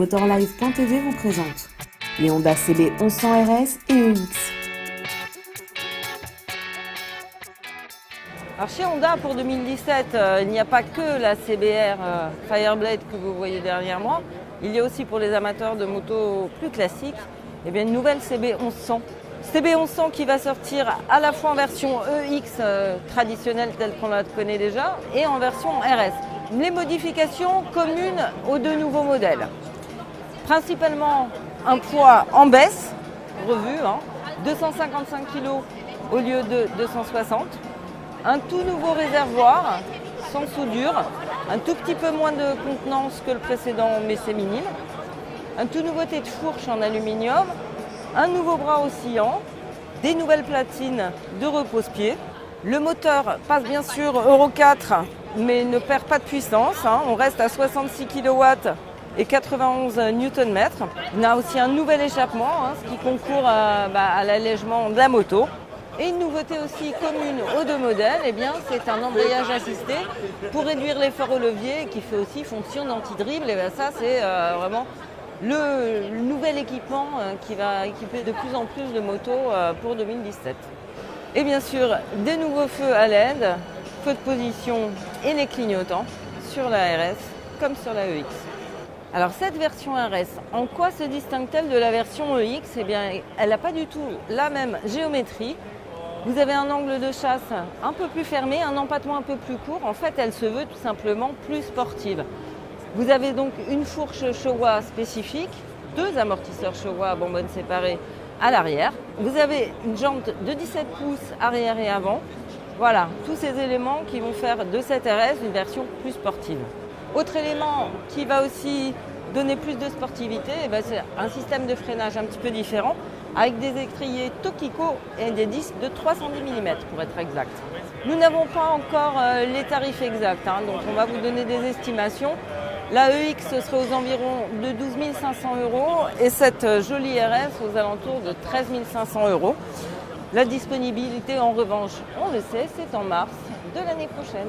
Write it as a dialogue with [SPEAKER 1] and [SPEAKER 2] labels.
[SPEAKER 1] Motorlife.tv vous présente les Honda CB 1100 RS et EX.
[SPEAKER 2] Alors chez Honda pour 2017, il n'y a pas que la CBR Fireblade que vous voyez derrière moi. Il y a aussi pour les amateurs de motos plus classiques, une nouvelle CB 1100. CB 1100 qui va sortir à la fois en version EX traditionnelle telle qu'on la connaît déjà et en version RS. Les modifications communes aux deux nouveaux modèles. Principalement un poids en baisse, revu, 255 kg au lieu de 260. Un tout nouveau réservoir sans soudure, un tout petit peu moins de contenance que le précédent mais c'est minime. Un tout nouveau tête de fourche en aluminium, un nouveau bras oscillant, des nouvelles platines de repose-pied. Le moteur passe bien sûr Euro 4 mais ne perd pas de puissance, on reste à 66 kW et 91 Nm. On a aussi un nouvel échappement, ce qui concourt à l'allègement de la moto. Et une nouveauté aussi commune aux deux modèles, c'est un embrayage assisté pour réduire l'effort au levier qui fait aussi fonction d'anti-dribble. Et ça, c'est vraiment le nouvel équipement qui va équiper de plus en plus de motos pour 2017. Et bien sûr, des nouveaux feux à LED, feux de position et les clignotants sur la RS comme sur la EX. Alors cette version RS, en quoi se distingue-t-elle de la version EX ? Elle n'a pas du tout la même géométrie. Vous avez un angle de chasse un peu plus fermé, un empattement un peu plus court. En fait, elle se veut tout simplement plus sportive. Vous avez donc une fourche Showa spécifique, deux amortisseurs Showa à bonbonnes séparées à l'arrière. Vous avez une jante de 17 pouces arrière et avant. Voilà, tous ces éléments qui vont faire de cette RS une version plus sportive. Autre élément qui va aussi donner plus de sportivité, c'est un système de freinage un petit peu différent avec des étriers Tokiko et des disques de 310 mm pour être exact. Nous n'avons pas encore les tarifs exacts, donc on va vous donner des estimations. La EX serait aux environs de 12 500 € et cette jolie RS aux alentours de 13 500 €. La disponibilité en revanche, on le sait, c'est en mars de l'année prochaine.